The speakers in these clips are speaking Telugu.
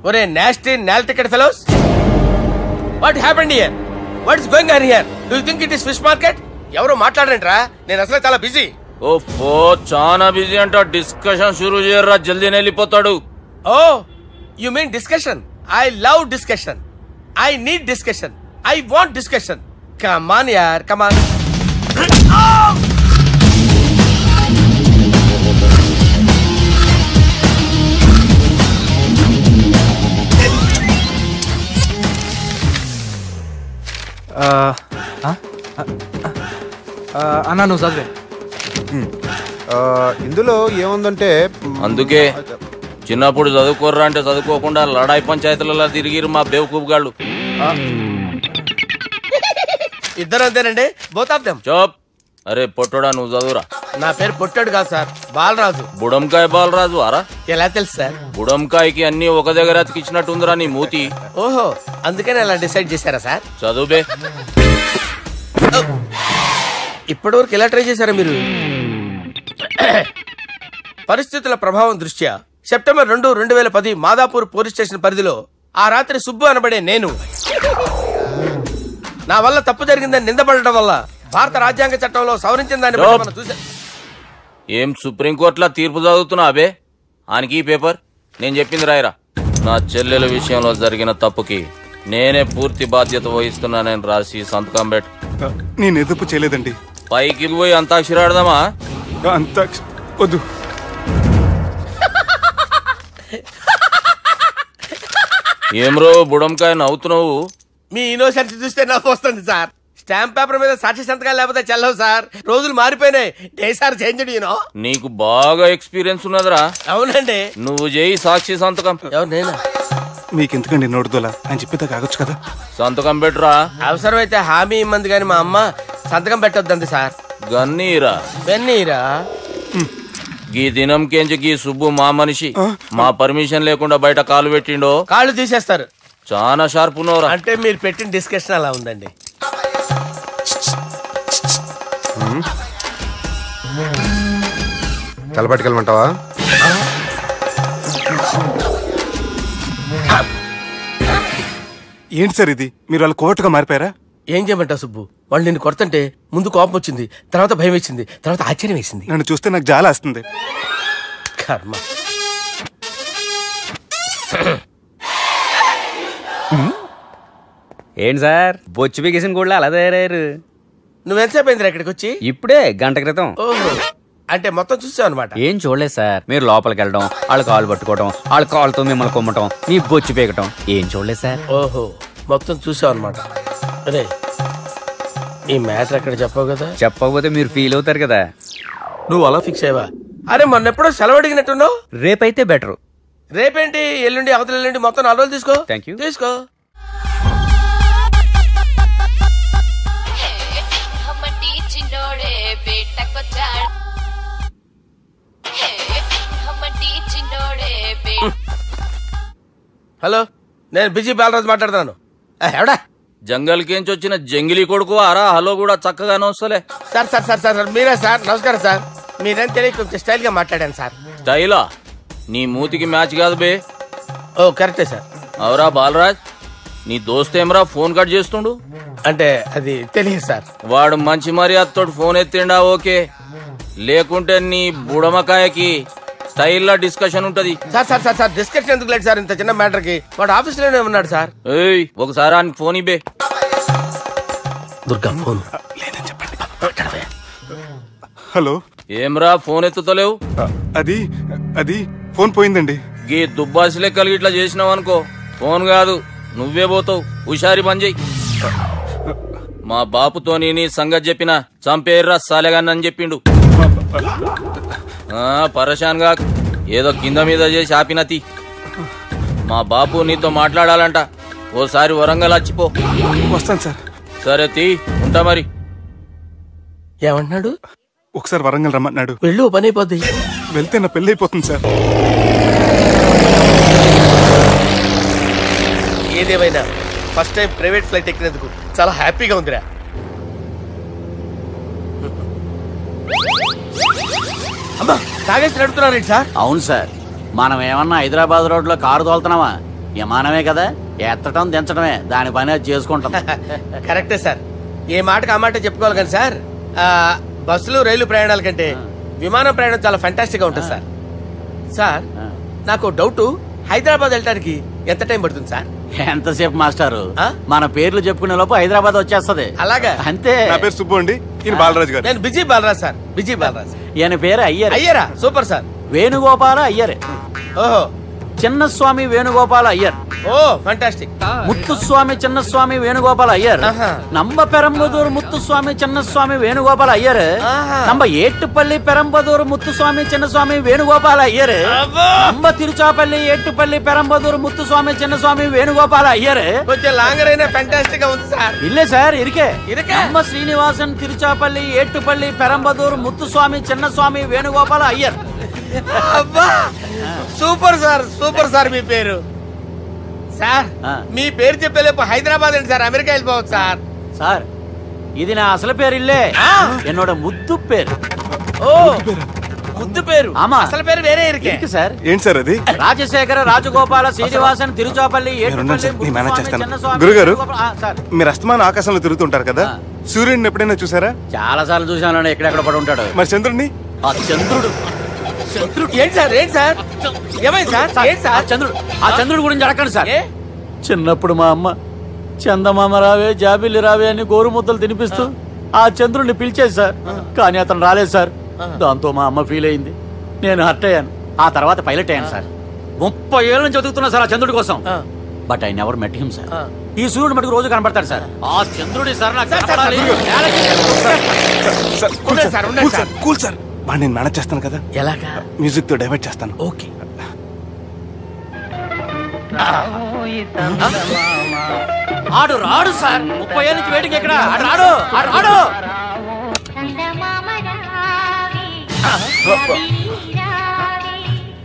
ఒరే nasty null ticket fellows, what happened here? What is going on here? Do you think it is fish market? ఎవరో మాట్లాడరంట్రా, నేను అసలు చాలా బిజీ. ఓఫో చాలా బిజీ అంట. డిస్కషన్ షురూ చేయరా, జల్దీ వెళ్ళిపోతాడు. Oh you mean discussion? I love discussion. I need discussion. I want discussion. Come on యార్, కమ్ ఆన్. అన్నా నువ్వు చదివే. ఇందులో ఏముందంటే అందుకే చిన్నప్పుడు చదువుకోర్రా అంటే చదువుకోకుండా లడాయి పంచాయతీలలో తిరిగిరు మా బేవకూపు గాళ్ళు. ఇద్దరు అంతేనండి, బోత్ ఆఫ్ దెమ్. చోప్. అరే పొట్టోడా నువ్వు చదువురా. నా పేరు పొట్టాడు కాదు సార్, బాలరాజు. బుడంకాయ బాలరాజు అరా? ఎలా తెలుసు సార్? బుడంకాయకి అన్ని ఒక దగ్గర అతికిచ్చినట్టుందిరా నీ మూతి. ఓహో అందుకని అలా డిసైడ్ చేశారా సార్? చదువుబే. ఇప్పటి వరకు ఎలా ట్రై చేశారా మీరు? పరిస్థితుల ప్రభావం దృష్ట్యా సెప్టెంబర్ 2, 2010 మాదాపూర్ పోలీస్ స్టేషన్ పరిధిలో ఆ రాత్రి సుబ్బు అనబడే నేను నా వల్ల తప్పు జరిగిందని నిందపడటం వల్ల భారత రాజ్యాంగ చట్టంలో సవరించిన దాన్ని బట్టి మనం చూసా. ఏం సుప్రీంకోర్టులో తీర్పు చదువుతున్నా అబే? ఆనికి పేపర్ నేను చెప్పింది రాయరా. నా చెల్లెల విషయంలో జరిగిన తప్పుకి నేనే పూర్తి బాధ్యత వహిస్తున్నానని రాసి సంతకం పెట్టు. నేను ఎదుపు చేయలేదండి. పైకి పోయి అంతాక్షరి ఆడదామా? అంత వద్దు. ఏమ్రో బుడంకాయ నవ్వుతున్నావు? మీ ఇన్నోసెన్స్ చూస్తే నవ్వు వస్తుంది సార్. స్టాంప్ పేపర్ మీద సాక్షి సంతకాలు లేకపోతే చెల్లవు సార్. రోజులు మారిపోయినాయి. Day sir change. నీకు బాగా ఎక్స్పీరియన్స్ ఉన్నదిరా. అవునండి. నువ్వు చేయి సాక్షి సంతకం. ఎవరు నేనా? మీకెందుకండి నోడుదోలా అని చెప్పేదా కాగొచ్చు కదా. సంతకం పెట్టురా. అవసరమైతే హామీ ఇమ్మంది కానీ మా అమ్మ సంతకం పెట్టొద్దండి సార్. గన్నీరా వెన్నీరా? గీ దినంకేంచి గీ సుబ్బు మా మనిషి. మా పర్మిషన్ లేకుండా బయట కాలు పెట్టిండో కాళ్ళు తీసేస్తారు. చాలా షార్ప్ ఉన్నవరా. అంటే మీరు పెట్టిన డిస్కషన్ అలా ఉందండి. తలపట్టుకెళ్ళమంటావా? ఏంటి సార్ ఇది? మీరు వాళ్ళు కోర్టుగా మారిపోయారా? ఏం చేయమంటావు సుబ్బు? వాళ్ళు నిన్ను కొడుతుంటే ముందు కోపం వచ్చింది, తర్వాత భయం వేసింది, తర్వాత ఆశ్చర్యం వేసింది. నన్ను చూస్తే నాకు జాలా వస్తుంది. కర్మ. ఏంటి సార్ బొచ్చు బిగేసిన కూడా అలా తయారయ్యారు? నువ్వెంతసేపు అయిందిరా ఇక్కడికి వచ్చి? ఇప్పుడే గంట క్రితం. ఓహో అంటే మొత్తం చూసావు అనమాట. ఏం చూడలేదు సార్. మీరు లోపలికి వెళ్ళడం, వాళ్ళ కాలు పట్టుకోవడం, వాళ్ళ కాలుతో మిమ్మల్ని కొమ్మటం, మీ బొచ్చు పీకటం ఏం చూడలేదు సార్. ఓహో మొత్తం చూసావు అనమాట. అరే ఈ మ్యాటర్ అక్కడ చెప్పావు కదా. చెప్పకపోతే మీరు ఫీల్ అవుతారు కదా. నువ్వు అలా ఫిక్స్ అయ్యవా? అరే మొన్నెప్పుడో సెలవు అడిగినట్టున్నావు. రేపైతే బెటర్. రేపేంటి? ఎల్లుండి, అవతల ఎల్లుండి, మొత్తం 4 రోజులు తీసుకో. Thank you. తీసుకో. హలో నేను బిజీ బాలరాజు మాట్లాడుతున్నాను. ఎవడా? జంగల్ కేంచి వచ్చిన జంగిలీ కొడుకు అరా. హలో కూడా చక్కగానే వస్తలే. సార్ సార్ సార్ సార్ మీరే సార్? నమస్కారం సార్. మీరేం తెలియక కొంచెం స్టైల్ గా మాట్లాడాను సార్. స్టైలా? నీ మూతికి మ్యాచ్ కాదు బే. ఓ కరెక్టే సార్. అవరా బాలరాజ్, నీ దోస్త్ ఏమరా ఫోన్ కట్ చేస్తుండు? అంటే అది తెలియదు సార్. వాడు మంచి మర్యాదతో ఫోన్ ఎత్తిండా ఓకే, లేకుంటే నీ బుడమకాయకి స్టైల్ డిస్కషన్ ఉంటది. Sir sir sir sir discussion ఎందుకు లేదు సార్? ఇంత చిన్న మ్యాటర్ కి వాడు ఆఫీస్ లోనే ఉన్నాడు సార్. ఏయ్ ఒకసారి ఆయనకి ఫోన్ ఇబ్బే. దుర్గా ఫోన్ లేదని చెప్పండి. హలో. ఏమ్రా ఫోన్ ఎత్తుతలేవు? అది అది ఫోన్ పోయిందండి. గీ దుబ్బాసి లెక్కలు ఇట్లా చేసినావు అనుకో ఫోన్ కాదు నువ్వే పోతావు. హుషారి పని చెయ్యి. మా బాపుతోని నీ సంగతి చెప్పిన చంపేర్రా సాలెగాన్ని అని చెప్పిండు. పరేషాన్ గా ఏదో కింద మీద చేసి ఆపినతి. మా బాపు నీతో మాట్లాడాలంట. ఓసారి వరంగల్ వచ్చిపో. వస్తాను సార్. సరే తీ ఉంటా మరి. ఏమన్నాడు? ఒకసారి వరంగల్ రమ్మన్నాడు. వెళ్ళు, పని అయిపోద్ది. వెళ్తే నా పెళ్లి అయిపోతుంది సార్. ఏదేమైనా ఫస్ట్ టైం ప్రైవేట్ ఫ్లైట్ ఎక్కినందుకు చాలా హ్యాపీగా ఉందిరా. అమ్మా తాగేసి నడుపుతున్నారేంటి సార్? అవును సార్, మనం ఏమన్నా హైదరాబాద్ రోడ్ లో కారు తోలుతున్నావా? విమానమే కదా, ఎత్తటం దించడమే దాని పని అది చేసుకుంటాం. కరెక్టే సార్, ఏ మాటకు ఆ మాట చెప్పుకోవాలి కానీ సార్, బస్సులు రైలు ప్రయాణాల కంటే విమానం ప్రయాణం చాలా ఫెంటాస్టిక్ గా ఉంటుంది సార్. సార్ నాకు డౌట్, హైదరాబాద్ వెళ్ళడానికి ఎంత టైం పడుతుంది సార్? ఎంతసేపు మాస్టారు, మన పేర్లు చెప్పుకునే లోపు హైదరాబాద్ వచ్చేస్తది. అలాగా? అంతే. నా పేరు సుబ్బు అండి, ఈయన బాలరాజు గారు. నేను busy Balaraj sir, busy Balaraj. ఈయన పేరు అయ్యర్. అయ్యరా? Super sir. వేణుగోపాల అయ్యరే. ఓహో. చిన్నస్వామి వేణుగోపాల అయ్యర్. Oh fantastic. ముత్తుస్వామి చిన్నస్వామి వేణుగోపాల అయ్యర్. నంబ పెరంబదూరు ముత్తుస్వామి చిన్నస్వామి వేణుగోపాల అయ్యర్. నంబ ఏట్టుపల్లి పెరంబదూరు ముత్తుస్వామి చిన్నస్వామి వేణుగోపాల అయ్యర్. నంబ తిరుచాపల్లి ఏట్టుపల్లి పెరంబదూరు ముత్తుస్వామి చిన్నస్వామి వేణుగోపాల అయ్యర్. కొంచెం లాంగర్ అయినా ఫంటాస్టిక్ గా ఉంది సార్. ఇల్లే సార్, ఇరికే. నంబ శ్రీనివాసన్ తిరుచాపల్లి ఏట్టుపల్లి పెరంబదూరు ముత్తుస్వామి చిన్నస్వామి వేణుగోపాల అయ్యర్. అబ్బా సూపర్ సార్, సూపర్ సార్. మీ పేరు సార్, మీ పేరు చెప్పేలేపు హైదరాబాద్ అండి సార్, అమెరికా వెళ్ళిపోవచ్చు సార్. సార్ ఇది నా అసలు పేరు ఇల్లే, ఎన్నోడ ముద్దు పేరు. ఓ ముద్దు పేరు. ఆమా, అసలు పేరు వేరే ఇరికే సార్. ఏంటి సార్ అది? రాజశేఖర రాజగోపాల శ్రీనివాసన్ తిరుచాపల్లి. గురుగారు, మీరు అస్తమాన ఆకాశంలో తిరుగుతుంటారు కదా, సూర్యుడిని ఎప్పుడైనా చూసారా? చాలా సార్లు చూసాను, ఎక్కడెక్కడ పడి ఉంటాడు. మరి చంద్రుడిని? ఆ చంద్రుడు. ఏంటి సార్, ఏంటి సార్, ఏమైంది సార్? ఏంటి సార్? ఆ చంద్రుడు గురించి అడగండి సార్. చిన్నప్పుడు మా అమ్మ చందమామ రావే జాబిల్లి రావే అని గోరు ముద్దలు తినిపిస్తూ ఆ చంద్రుడిని పిలిచేది సార్, కానీ అతను రాలేదు సార్. దాంతో మా అమ్మ ఫీల్ అయింది, నేను హర్ట్ అయ్యాను. ఆ తర్వాత పైలట్ అయ్యాను సార్. 30 ఏళ్ళ నుంచి చదువుతున్నా సార్ ఆ చంద్రుడి కోసం. But I never met him sir. ఈ సూర్యుడు మటుకు రోజు కనబడతాడు సార్. ఆ చంద్రుడి సార్ నాకు కూల్ సార్, నేను మేనేజ్ చేస్తాను కదా. ఎలాగా? మ్యూజిక్ తో డైవర్ట్ చేస్తాను. ఓకే. ఆడు రాడు సార్, 30 ఏళ్ళ నుంచి వేటికి ఎక్కడ రాడు.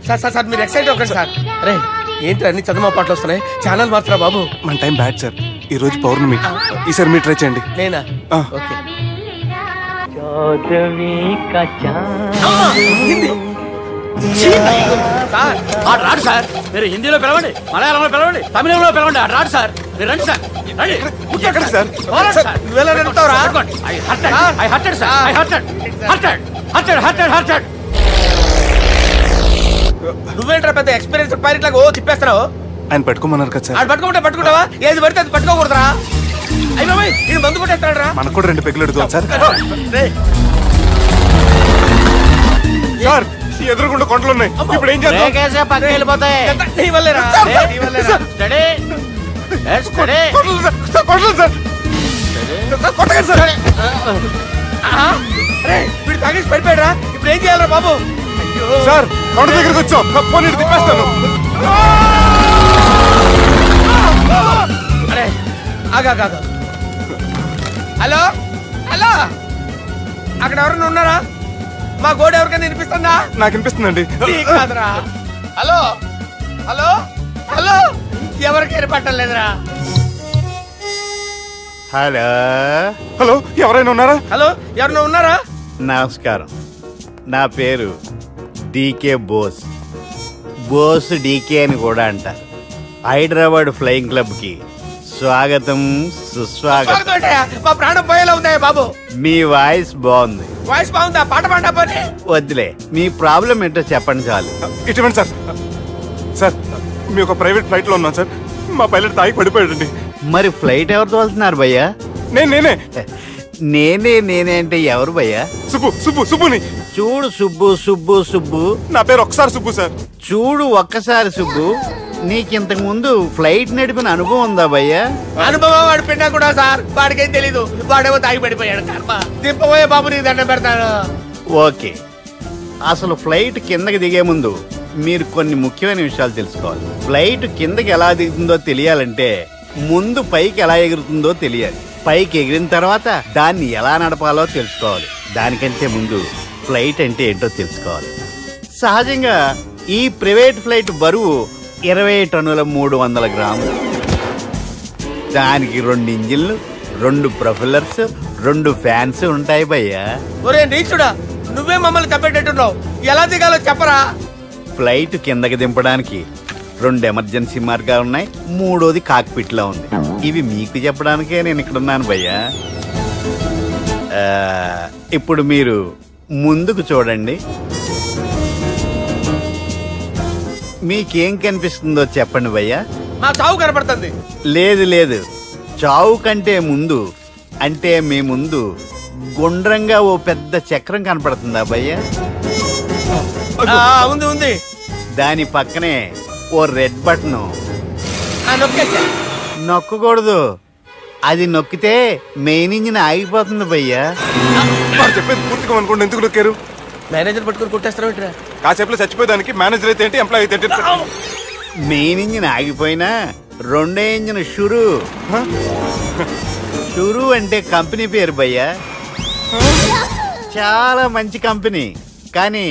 సార్ సార్ సార్ మీరు ఎక్సైట్ అవ్వకండి సార్. అరే ఏంటి అన్ని చదువు పాటలు వస్తున్నాయి, ఛానల్ మార్చరా బాబు. మన టైం బ్యాడ్ సార్, ఈ రోజు పౌర్ణమి. ఈసారి మీరు ట్రై చేయండి. నేనా? ఓకే. ఆడు రాడు సార్, మీరు హిందీలో పిలవండి, మలయాళంలో పిలవండి, తమిళంలో పిలవండి, ఆడు రాడు సార్. మీరు రండి సార్, నువ్వేంట్రా పెద్ద ఎక్స్పీరియన్స్ పైరెట్ లాగా ఓ తిప్పేస్తున్నావు? ఆయన పట్టుకోమన్నారు కదా సార్. ఆడు పట్టుకుంటావా? ఏది పడితే అది పట్టుకోకూడదురా. అయ్యి ఇది మందు కొట్టేస్తాడు రా. మనకు కూడా 2 పెగ్గులు అడుగుతాం సార్. సార్ ఎదురుకుండా కొండలు ఉన్నాయి, ఇప్పుడు ఏం చేద్దాం? పక్కకి వెళ్ళిపోతాయి. వీడు తాగేసి పడిపోయాడు రా, ఇప్పుడు ఏం చేయాలరా బాబు? సార్ కొండ దగ్గరికి వచ్చాం, పోనీ తిప్పేస్తాను. అరే ఆగా. హలో హలో, అక్కడ ఎవరైనా ఉన్నారా? మా గోడ ఎవరికైనా వినిపిస్తుందా? నాకు వినిపిస్తుందండి. హలో హలో హలో, ఎవరికి వినపట్టలేదురా? హలో హలో, ఎవరైనా ఉన్నారా? హలో ఎవరైనా ఉన్నారా? నమస్కారం, నా పేరు డీకే బోస్. బోస్ డీకే అని కూడా అంటారు. హైదరాబాద్ ఫ్లయింగ్ క్లబ్ కి స్వాగతం సుస్వాగతం. మా ప్రాణం పోయేలా ఉందా బాబు? మీ వాయిస్ బాగుంది. వాయిస్ బాగుందా? పాట పాడా పోనీ. వద్దులే, మీ ప్రాబ్లం ఏంటో చెప్పండి చాలు. ఇటువంటి సార్, సార్ మీ ఒక ప్రైవేట్ ఫ్లైట్ లో ఉన్నాం సార్, మా పైలట్ తాగి పడిపోయాడండి. మరి ఫ్లైట్ ఎవరు తోలుతున్నారు భయ్యా? నేనే నేనే అంటే ఎవరు భయ్యా? సుబ్బుని. చూడు సుబ్బు, నా పేరు ఒకసారి సుబ్బు సార్. చూడు ఒక్కసారి సుబ్బు, నీకింతకు ముందు ఫ్లైట్ నడిపిన అనుభవం ఉందా భయ్యా? అనుభవం వాడి పిన్నా కూడా సార్, వాడికేం తెలీదు, వాడేమో తాగి పడిపోయాడు. దింపబోయే బాబు నీకు దండం పెడతాను. ఓకే, అసలు ఫ్లైట్ కిందకి దిగే ముందు మీరు కొన్ని ముఖ్యమైన విషయాలు తెలుసుకోవాలి. ఫ్లైట్ కిందకి ఎలా దిగుతుందో తెలియాలంటే ముందు పైకి ఎలా ఎగురుతుందో తెలియాలి. పైకి ఎగిరిన తర్వాత దాన్ని ఎలా నడపాలో తెలుసుకోవాలి. దానికంటే ముందు ఫ్లైట్ అంటే ఏంటో తెలుసుకోవాలి. సహజంగా ఈ ప్రైవేట్ ఫ్లైట్ బరువు 20 టన్నుల 300 గ్రాములు. దానికి 2 ఇంజిన్లు, 2 ప్రొపెల్లర్స్, 2 ఫ్యాన్స్ ఉంటాయి భయ్యా. ఒరే నీచుడా, నువ్వే మమ్మల్ని తప్పేటట్టున్నావు. ఎలా దిగాలో చెప్పరా? ఫ్లైట్ కిందకి దింపడానికి 2 ఎమర్జెన్సీ మార్గాలు ఉన్నాయి, 3వది కాక్పిట్ లో ఉంది. ఇవి మీకు చెప్పడానికే నేను ఇక్కడ ఉన్నాను భయ్యా. ఇప్పుడు మీరు ముందుకు చూడండి. మీకేం కనిపిస్తుందో చెప్పండి భయ్యా. మా చావు కనపడుతుంది. లేదు, చావు కంటే ముందు అంటే మీ ముందు గుండ్రంగా ఓ పెద్ద చక్రం కనపడుతుందా భయ్యా? ఉంది. దాని పక్కనే ఓ రెడ్ బటన్. నొక్కకూడదు, అది నొక్కితే మెయిన్ ఇంజిన్ ఆగిపోతుంది భయ్యా. చెప్పేది పూర్తిగా అనుకోండి. ఎందుకు నొక్కారు? మేనేజర్ పట్టుకుని కొట్టేస్తారా? కాసేపులో చచ్చిపోయేదానికి మేనేజర్ అయితే ఏంటి, ఎంప్లాయ్ అయితే ఏంటి? మెయిన్ ఇంజిన్ ఆగిపోయినా 2వ ఇంజిన్ షురు అంటే కంపెనీ పేరు భయ్యా. చాలా మంచి కంపెనీ, కానీ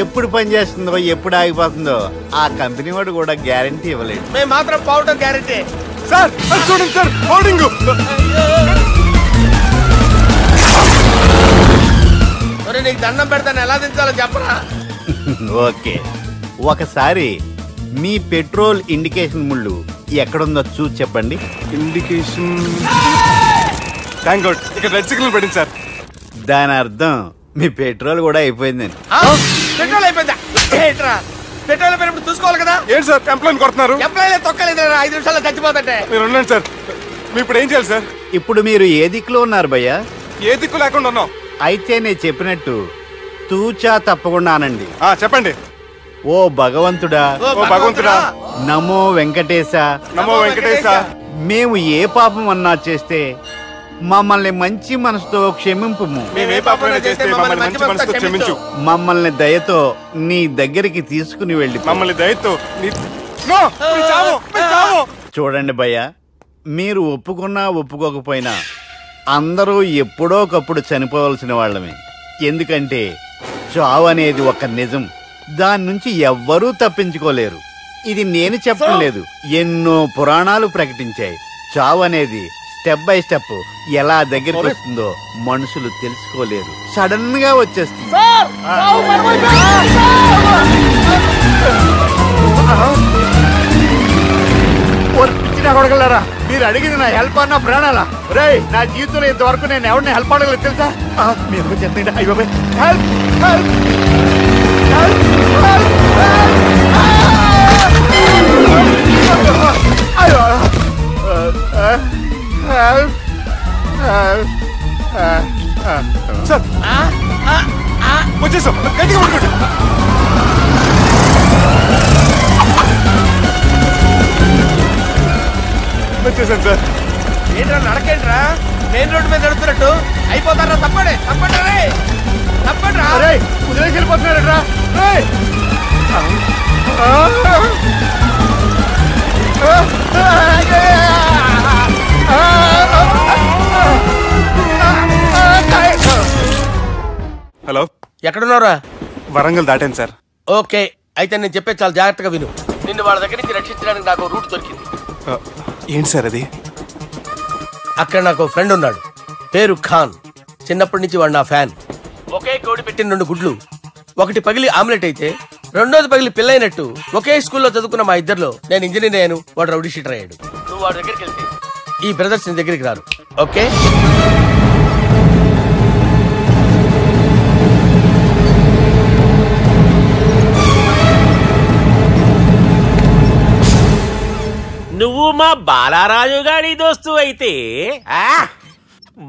ఎప్పుడు పనిచేస్తుందో ఎప్పుడు ఆగిపోతుందో ఆ కంపెనీ వాడు కూడా గ్యారంటీ ఇవ్వలేదు. మేము మాత్రం పోవడం గ్యారంటీ. సార్ చూడండి సార్, హోర్డింగ్. నీకు దండం పెడతాను, ఎలా దించాలో చెప్పరా? ఓకే, ఒకసారి మీ పెట్రోల్ ఇండికేషన్ ముళ్ళు ఎక్కడుందో చూసి చెప్పండి. ఇండికేషన్ థ్యాంక్ గాడ్, ఇక్కడ రెడ్ సిగ్నల్ పడింది సార్. దాని అర్థం మీ పెట్రోల్ కూడా అయిపోయిందని. పెట్రోల్ అయిపోయిందా? పెట్రోల్ అయిపోయినప్పుడు చూసుకోవాలి కదా. ఏంటి సార్ ఎంప్లాయ్ కొడుతున్నారు? ఎంప్లాయ్ తొక్కలేదు, 5 నిమిషాల్లో చచ్చిపోతుంటే. మీరు ఉండండి సార్. మీరు ఇప్పుడు ఏం చేయాలి సార్? ఇప్పుడు మీరు ఏ దిక్కులో ఉన్నారు భయ్యా? ఏ దిక్కు లేకుండా ఉన్నాం. అయితే నేను చెప్పినట్టు తూచా తప్పకుండా అనండి. చెప్పండి. ఓ భగవంతుడా, నమో వెంకటేశ, నమో వెంకటేశ. మేము ఏ పాపం అన్నా చేస్తే మమ్మల్ని మంచి మనసుతో క్షమింపు. మమ్మల్ని దయతో నీ దగ్గరికి తీసుకుని వెళ్ళి. మమ్మల్ని దయతో చూడండి భయ్యా, మీరు ఒప్పుకున్నా ఒప్పుకోకపోయినా అందరూ ఎప్పుడో ఒకప్పుడు చనిపోవలసిన వాళ్ళమే. ఎందుకంటే చావు అనేది ఒక నిజం, దాని నుంచి ఎవ్వరూ తప్పించుకోలేరు. ఇది నేను చెప్పడం లేదు, ఎన్నో పురాణాలు ప్రకటించాయి. చావు అనేది స్టెప్ బై స్టెప్ ఎలా దగ్గరికి వస్తుందో మనుషులు తెలుసుకోలేరు, సడన్ గా వచ్చేస్తుంది. కొడగలరా, మీరు అడిగింది నా హెల్ప్ అన్న ప్రాణాలా? రే, నా జీవితంలో ఇంతవరకు నేను ఎవరిని హెల్ప్ అడగలేదు తెలుసా? మీరు చెప్పండి. అయ్యో హెల్ప్ హెల్ప్ సార్ వచ్చేసాం, గట్టిగా పట్టుకోండి. వచ్చేసాను సార్. ఏంట్రా నడకేంట్రా? మెయిన్ రోడ్డు మీద నడుస్తున్నట్టు అయిపోతారా? తప్పండి తప్పండి రా. కుదిరేసి వెళ్ళిపోతున్నారా? హలో, ఎక్కడున్నారా? వరంగల్ దాటాను సార్. ఓకే, అయితే నేను చెప్పేది చాలా జాగ్రత్తగా విను. నిన్ను వాళ్ళ దగ్గర నుంచి రక్షించడానికి నాకు రూట్ దొరికింది. ఏంటి సార్ అది? అక్కడ నాకు ఫ్రెండ్ ఉన్నాడు, పేరు ఖాన్. చిన్నప్పటి నుంచి వాడు నా ఫ్యాన్. ఒకే కోడి పెట్టిన 2 గుడ్లు, ఒకటి పగిలి ఆమ్లెట్ అయితే 2వది పగిలి పిల్లైనట్టు ఒకే స్కూల్లో చదువుకున్న మా ఇద్దరిలో నేను ఇంజనీర్ అయ్యాను, వాడు రౌడీ షీటర్ అయ్యాడు. నువ్వు వాడి దగ్గరికి వెళ్తే ఈ బ్రదర్స్ నీ దగ్గరికి రారు. ఓకే? నువ్వు మా బాలారాజు గాడి దోస్తు అయితే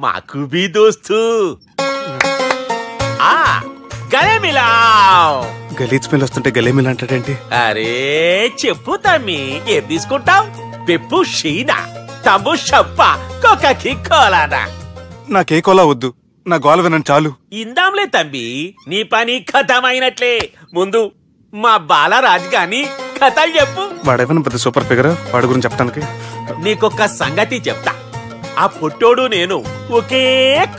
మాకు బి దోస్తు. గలీజ్ స్మెల్ వస్తుంటే గలేమిలా అంటాడేంటి? అరే చెప్పు తమ్మి, ఏం తీసుకుంటావు? పెప్పు షీనా, తమ్ము షప్ప, కొకకి కోలానా? నాకే కోలా వద్దు, నా గోల వినండి చాలు. ఇందాంలే తమ్మి, నీ పని ఖతమైనట్లే. ముందు మా బాలరాజు గాని కథలు చెప్పు. వాడేమైనా పెద్ద సూపర్ ఫిగర్, వాడి గురించి చెప్పడానికి. నీకొక సంగతి చెప్తా. ఆ పుట్టోడు నేను ఒకే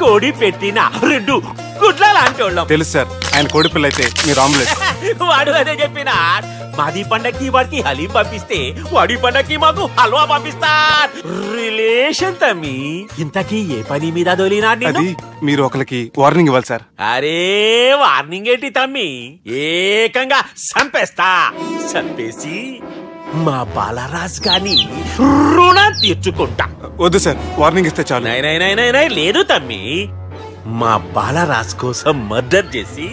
కోడి పెట్టిన 2 గుడ్ల లాంటి వాళ్ళం. తెలుసు సార్, ఆయన కోడి పిల్ల అయితే మీరు ఆమ్లెట్. వాడు అదే చెప్పిన మాది పండక్కి వాడికి హలీం పంపిస్తే వాడి పండక్కి మాకు హల్వా పంపిస్తా రిలేషన్ తమ్మి ఇంతకీ ఏ పని మీద దొలినా అది మీరు ఒకరికి వార్నింగ్ ఇవ్వాలి సార్. అరే వార్నింగ్ ఏంటి తమ్మి ఏకంగా చంపేస్తా చంపేసి మా బాలరాజ్ గాని రుణం తీర్చుకుంటా. వద్దు సార్, వార్నింగ్ ఇస్తే చాలు. నై లేదు తమ్మి, మా బాలరాజ్ కోసం మర్డర్ చేసి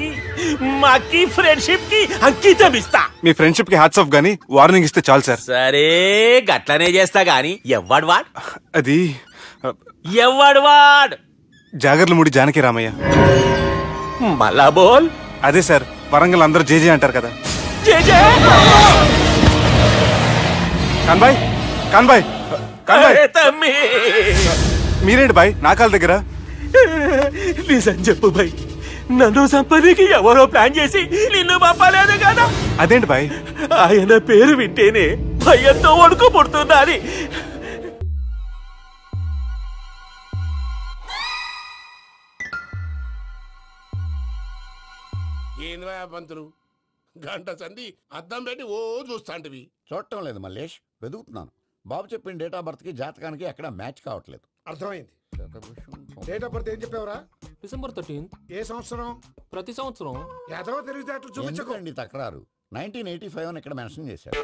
మాకి ఫ్రెండ్షిప్ కి అంకితం ఇస్తా. మీ ఫ్రెండ్షిప్ కి హ్యాట్స్ ఆఫ్ గానీ వార్నింగ్ ఇస్తే చాలు సార్. సరే గట్లనే చేస్తా గాని ఎవ్వడు వాడ్ అది ఎవ్వడు వాడ్ జాగర్లమూడి జానకి రామయ్య. మళ్ళా బోల్. అదే సార్, వరంగల్ అందరూ జేజే అంటారు కదా. జేజే కాన్బాయ్ కాన్బాయ్ కాన్బాయ్. తమ్మి మీరేంటి బాయ్ నా కాళ్ళ దగ్గర? నిజం చెప్పు బాయ్, నన్ను సంపదికి ఎవరో ప్లాన్ చేసి నిన్ను పంపలేదు కదా. అదేంటి బాయ్? ఆయన పేరు వింటేనే భయంతో వణుకు పుడుతున్నది. ఏంద్రా పంతులు గంట సంధి అద్దం పెట్టి ఓ చూస్తాంటివి. చూడటం లేదు మల్లేష్, వెతుకుతున్నాను. బాబు చెప్పిన డేట్ ఆఫ్ బర్త్ కి జాతకానికి ఎక్కడ మ్యాచ్ కావట్లేదు. అర్థమైంది. డేట్ ఆఫ్ బర్త్ ఏం చెప్పావురా? December 13th. ఏ సంవత్సరం? ప్రతి సంవత్సరం. ఏదో తెలివితేటలు చూపించకండి. తక్రారు 1985 అని ఇక్కడ మెన్షన్ చేశాడు.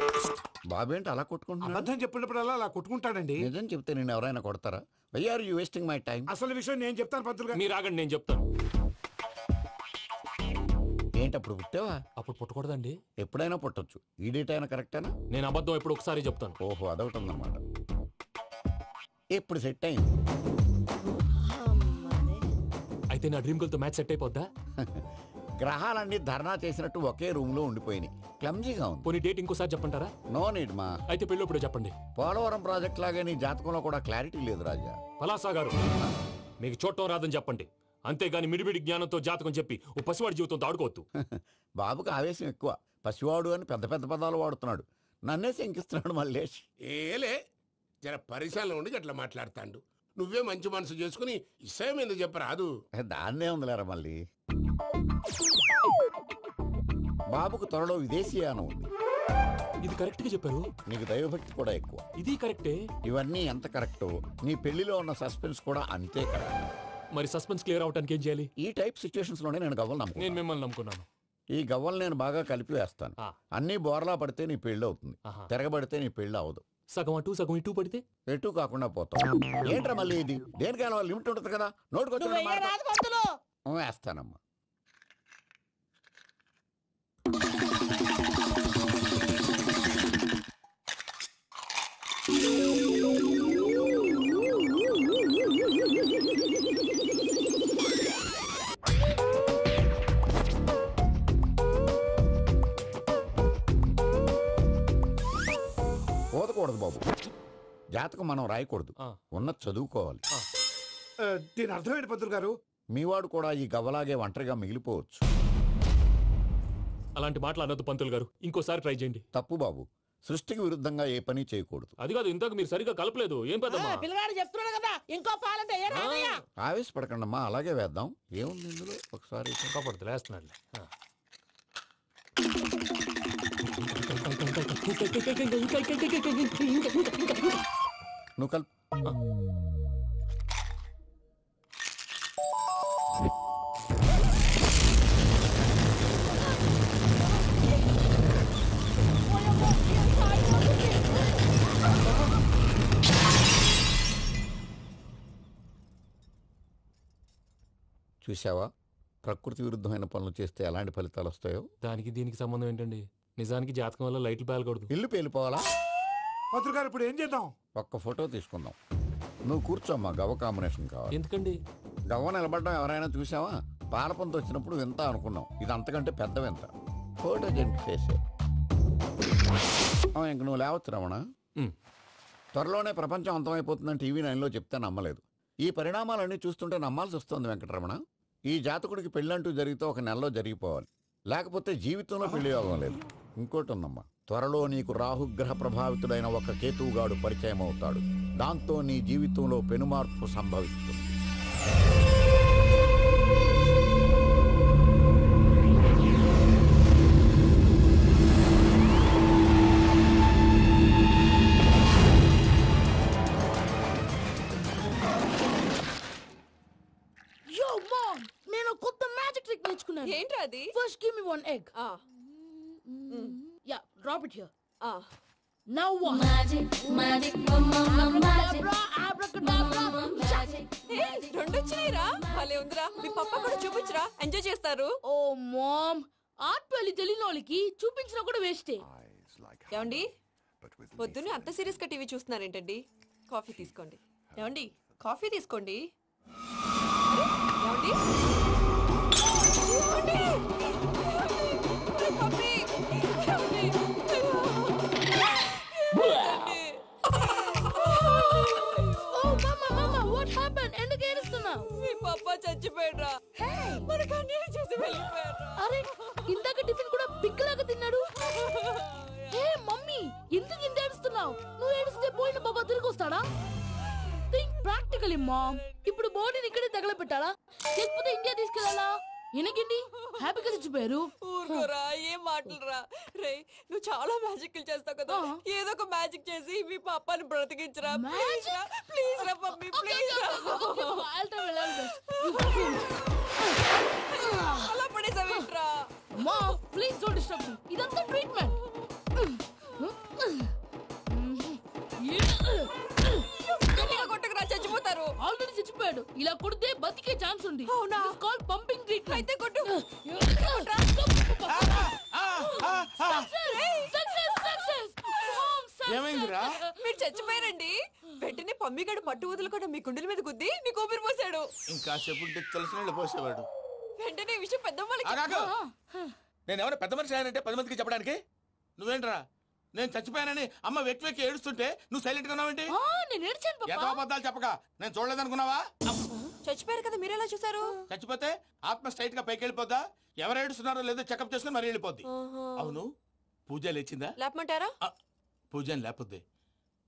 బాబు ఏంటి అలా కొట్టుకుంటున్నాడు? అబద్ధం చెప్పినప్పుడల్లా అలా కొట్టుకుంటాడండి. నిజం చెప్తే నేను ఎవరైనా కొడతారా? Why are you wasting my time? అసలు విషయం నేను చెప్తాను పంతులు గారు. మీరు ఆగండి, నేను చెప్తాను. ఏంటి అప్పుడు పుట్టావా? అప్పుడు పుట్టకూడదండి. ఎప్పుడైనా పుట్టొచ్చు. ఈ డేట్ అయినా కరెక్టేనా? నేను అబద్ధం ఎప్పుడు ఒకసారి చెప్తాను. ఓహో, అదొకటి ఉందన్నమాట. ఎప్పుడు సెట్ అయింది? అయితే నా డ్రీమ్ గర్ల్ తో మ్యాచ్ సెట్ అయిపోద్దా? గ్రహాలన్నీ ధర్నా చేసినట్టు ఒకే రూమ్ లో ఉండిపోయినాయి. క్లమ్జీగా ఉంది. పోనీ డేట్ ఇంకోసారి చెప్పంటారా? నో నీడ్ మా. అయితే పెళ్ళప్పుడు చెప్పండి. పోలవరం ప్రాజెక్ట్ లాగే నీ జాతకంలో కూడా క్లారిటీ లేదు రాజా. పలాసా గారు, మీకు చూడటం రాదని చెప్పండి, అంతేగాని మిడిమిడి జ్ఞానంతో జాతకం చెప్పి ఓ పసివాడి జీవితంతో ఆడుకోవద్దు. బాబుకి ఆవేశం ఎక్కువ. పసివాడు అని పెద్ద పెద్ద పదాలు వాడుతున్నాడు. నన్నే శంకిస్తున్నాడు మల్లేష్. ఏలే జర పరిశ్రమలో ఉండి అట్లా మాట్లాడతాడు. నువ్వే మంచి మనసు చేసుకుని ఇష్టం ఎందుకు చెప్పరాదు? దాన్నే ఉందిలేరా మళ్ళీ. బాబుకు త్వరలో విదేశీయానం ఉంది. ఇది కరెక్ట్ గా చెప్పారు. నీకు దైవభక్తి కూడా ఎక్కువ. ఇది కరెక్టే. ఇవన్నీ ఎంత కరెక్టో నీ పెళ్లిలో ఉన్న సస్పెన్స్ కూడా అంతే కరెక్ట్. మరి సస్పెన్స్ క్లియర్ అవడానికి ఏం చేయాలి? ఈ టైప్ సిచ్యువేషన్స్ లోనే నేను గవ్వలు నమ్ముకున్నాను. నేను మిమ్మల్ని నమ్ముకున్నాను. ఈ గవ్వలు నేను బాగా కలిపి వేస్తాను. అన్ని బోర్లా పడితే నీ పెళ్లి అవుతుంది, తిరగబడితే నీ పెళ్లి అవదు. సగం అటు సగం ఇటు పడితే ఎటు కాకుండా పోతాం. ఏంట్రా మళ్ళీ ఇది? దేనికైనా లిమిట్ ఉంటుంది కదా. నోటుకొచ్చి వేస్తానమ్మా. పోదకూడదు బాబు. జాతకం మనం రాయకూడదు, ఉన్న చదువుకోవాలి. దీని అర్థమైంది పంతులు గారు. మీవాడు కూడా ఈ గవ్వలాగే ఒంటరిగా మిగిలిపోవచ్చు. అలాంటి మాటలు అనొద్దు పంతులు గారు, ఇంకోసారి ట్రై చేయండి. తప్పు బాబు. సృష్టికి విరుద్ధంగా ఏ పని చేయకూడదు. అది కాదు, ఇంతకు మీరు సరిగ్గా కలపలేదు. ఏం పెద్దమ్మా? చెప్తున్నాడు కదా, ఇంకో పాలంటే ఆవేశపడకండమ్మా, అలాగే వేద్దాం. ఏముంది ఇందులో? ఒకసారి కాపాడుతు వేస్తున్నాడు. నువ్వు కల్. చూసావా, ప్రకృతి విరుద్ధమైన పనులు చేస్తే ఎలాంటి ఫలితాలు వస్తాయో. దానికి దీనికి సంబంధం ఏంటండి? నిజానికి జాతకం వల్ల లైట్లు పేలకూడదు. ఇల్లు పేలిపోవాలా? పంతులు గారు ఇప్పుడు ఏం చేద్దాం? ఒక్క ఫోటో తీసుకుందాం. నువ్వు కూర్చోమ్మా, గవ్వ కాంబినేషన్ కావాలి. ఎందుకండి? గవ్వ నిలబడడం ఎవరైనా చూసావా? పాలపంత వచ్చినప్పుడు వింత అనుకున్నాం, ఇది అంతకంటే పెద్ద వింత. ఫోటో జంక్ చేసే ఇంక నువ్వు లేవచ్చు రమణ. త్వరలోనే ప్రపంచం అంతమైపోతుందని టీవీ 9లో చెప్తే నమ్మలేదు. ఈ పరిణామాలన్నీ చూస్తుంటే నమ్మాల్సి వస్తుంది వెంకటరమణ. ఈ జాతకుడికి పెళ్ళంటూ జరిగితే ఒక నెలలో జరిగిపోవాలి, లేకపోతే జీవితంలో పెళ్లి యోగం లేదు. ఇంకోటి ఉందమ్మా, త్వరలో నీకు రాహుగ్రహ ప్రభావితుడైన ఒక కేతువుగాడు పరిచయం అవుతాడు. దాంతో నీ జీవితంలో పెనుమార్పు సంభవిస్తుంది. Just give me one egg. Yeah, drop it here. Now what? Magic, abracadabra, abracadabra. రెండు వచ్చినాయిరా. భలే ఉందిరా. మీ పప్ప కూడా చూపించరా, ఎంజాయ్ చేస్తారు. ఓ మామ్, ఆర్ట్ వెళ్ళి తెలియని వాళ్ళకి చూపించినా కూడా వేస్టే. ఏమండి, పొద్దున్నే అంత సీరియస్ గా టీవీ చూస్తున్నారేంటండి? కాఫీ తీసుకోండి. ఏమండి, కాఫీ తీసుకోండి. ఏమండి, ఎందుకు ఏడుస్తున్నావు? మీ పప్ప చచ్చిపోయాడ్రా. మనకు అన్యాయం చేసి వెళ్ళిపోయాడ్రా. అరే, ఇందాక టిఫిన్ కూడా పిక్కలాగా తిన్నాడు. హే మమ్మీ, ఎందుకు ఇంత ఏడుస్తున్నావు? నువ్వు ఏడిస్తే పోయిన బాబా తిరిగి వస్తాడా? Think practically mom. ఇప్పుడు బాడీని ఇక్కడే తగలబెట్టాలా, లేకపోతే ఇండియా తీసుకెళ్లాలా? ఎనకండి హ్యాపీగా చచ్చిపోయారు. ఊరుకోరా, ఏం మాటలురా. రే, నువ్వు చాలా మ్యాజిక్ చేస్తావు కదా, ఏదో ఒక మ్యాజిక్ చేసి మీ పాపాని బ్రతికించరా. ప్లీజ్ రా మమ్మీ, ప్లీజ్. అలా పడేసావేంట్రా? Mom, please don't disturb me. ఇదంతా ట్రీట్మెంట్. కొట్టకరా, చచ్చిపోతారు. ఆల్రెడీ చచ్చిపోయాడు. ఇలా కొడితే బతికే ఛాన్స్ ఉంది. అవునా? It's called pumping treatment. అయితే కొట్టు. ఏమైందిరా? మీరు చచ్చిపోయారండి. వెంటనే పమ్మిగాడు పట్టు వదులుకుండా మీ గుండెల మీద గుద్ది మీకు ఊపిరి పోసాడు. ఇంకా చెప్పు తెలిసిన పోసేవాడు. వెంటనే ఈ విషయం పెద్దవాళ్ళకి. నేను ఎవరైనా పెద్ద మనిషి ఆయనంటే 10 మందికి చెప్పడానికి? నువ్వేంట్రా, నేను చచ్చిపోయానని అమ్మ వెక్కి వెక్కి ఏడుస్తుంటే నువ్వు సైలెంట్ గా ఉన్నావేంటి? నేను ఏడ్చాను ఎంతో అబద్ధాలు చెప్పక నేను చూడలేదనుకున్నావా? చచ్చిపోయారు కదా, మీరెలా చూసారు? చచ్చిపోతే ఆత్మ స్ట్రైట్ గా పైకి వెళ్ళిపోద్దా? ఎవరు ఏడుస్తున్నారో లేదో చెకప్ చేసుకుని మరి వెళ్ళిపోద్ది. అవును, పూజ లేచిందా? లేపమంటారా? పూజ అని లేకపోద్ది.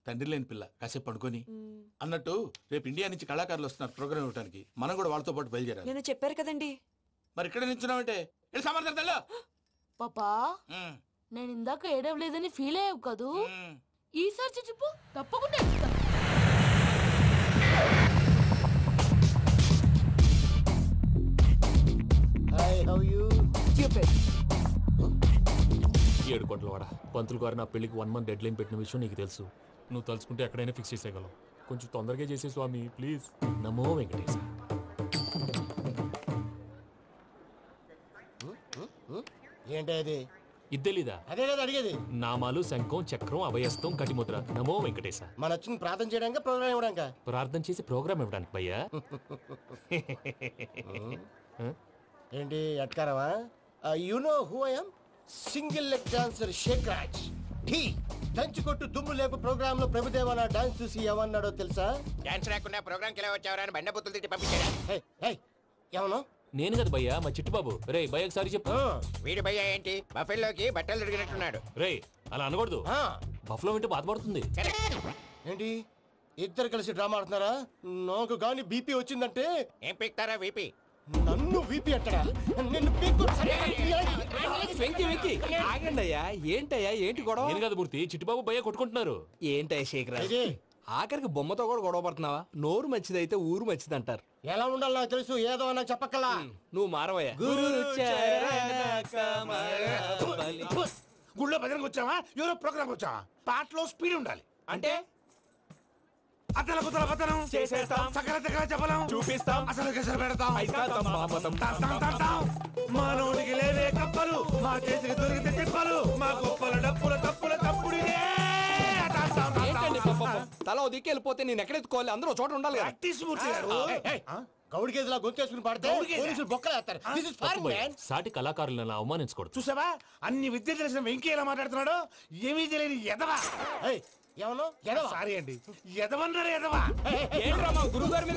తండ్రి లేని పిల్ల, కాసేపు పడుకొని. అన్నట్టు రేపు ఇండియా నుంచి కళాకారులు వస్తున్నారు ప్రోగ్రామ్ ఇవ్వడానికి. మనం కూడా వాళ్ళతో పాటు బయలుదేరాలి. నేను చెప్పారు కదండి. మరి ఇక్కడ నిల్చున్నావంటే సమర్థతల్లో పాపా, నేను ఇందాక ఏడవలేదని ఫీల్ అయ్యావు కదూ? ఈసారి చచ్చిపో, తప్పకుండా ఏడుస్తా. ఏడు కోట్ల వాడ పంతులు గారు నా పెళ్లికి 1 month డెడ్ లైన్ పెట్టిన విషయం నీకు తెలుసు. నువ్వు తలుచుకుంటే ఎక్కడైనా ఫిక్స్ చేసేయగలవు. కొంచెం తొందరగా చేసే స్వామి ప్లీజ్. నమో వెంకటేశ. ఏంటి అది? ఇది తెలీదా? అదే కదా అడిగేది. నామాలు, శంఖం, చక్రం, అభయస్తం, కటిముద్ర. నమో వెంకటేశ. మన వచ్చింది ప్రార్థన చేయడానికి, ప్రోగ్రామ్ ఇవ్వడానికి? ప్రార్థన చేసి ప్రోగ్రామ్ ఇవ్వడానికి భయ్యా. ఏంటి అట్కారమా? You know who I am? Single leg dancer Shaik Raj. టీ దంచుకొట్టు దుమ్ము లేపు ప్రోగ్రామ్ లో ప్రభుదేవ నా డాన్స్ చూసి ఏమన్నాడో తెలుసా? డాన్స్ రాకుండా ప్రోగ్రామ్ కి ఎలా వచ్చావరా అని బండ బుద్ధులు తిట్టి పంపించాడా? ఏమను? నేను కదా భయ్యా, మా చిట్టుబాబు. రే భయ్య ఒకసారి చెప్పు. వీడి భయ్య ఏంటి బఫెల్లోకి బట్టలు తిరిగినట్టున్నాడు. రే అలా అనకూడదు, బఫ్లో వింటే బాధపడుతుంది. ఏంటి ఇద్దరు కలిసి డ్రామా ఆడుతున్నారా? నాకు గాని బీపీ వచ్చిందంటే ఏం పీక్తారా వీపీ? నన్ను వీపీ అంటారా? నిన్ను పీక్కు. వెంకీ వెంకీ ఆగండి అయ్యా. ఏంటయ్యా, ఏంటి గొడవ? నేను కదా మూర్తి, చిట్టుబాబు భయ్య కొట్టుకుంటున్నారు. ఏంటయ్యా శేఖర్, ఆఖరికి బొమ్మతో కూడా గొడవ పడుతున్నావా? నోరు మంచిదైతే ఊరు మంచిది అంటారు. ఎలా ఉండాలి నాకు తెలుసు, ఏదో నాకు చెప్పక్కలా. నువ్వు మారవయ్యా. గుళ్ళో భజనకు వచ్చావా, ఎవరో ప్రోగ్రామ్ వచ్చావా? పాటలో స్పీడ్ ఉండాలి. అంటే అతల కుతల పతనం చేసేస్తాం, సకల దగ్గర చెప్పలేం, చూపిస్తాం, అసలు గసలు పెడతాం, అయితాం, బాపతం. మానవుడికి లేవే కప్పలు, మా చేతికి దొరికితే తిప్పలు, మా గొప్పల డప్పుల తప్పుల తప్పుడిదే. తల దిక్కి వెళ్ళిపోతే నేను ఎక్కడెత్తుకోవాలి? అందరూ చోట ఉండాలి కదా. గౌడి గేదెలా గొంతేసుకుని పాడితే పోలీసులు బొక్కలేస్తారు. This is foreign, man. సాటి కళాకారులను అవమానించకూడదు. చూసావా అన్ని విద్య తెలిసిన వెంకీ ఎలా మాట్లాడుతున్నాడు? ఏమీ తెలియని ఎదవా. ఏమను? ఎదవా? సారీ అండి, ఎదవన్నారు ఎదవా. ఏంట్రా మా గురువు గారి మీద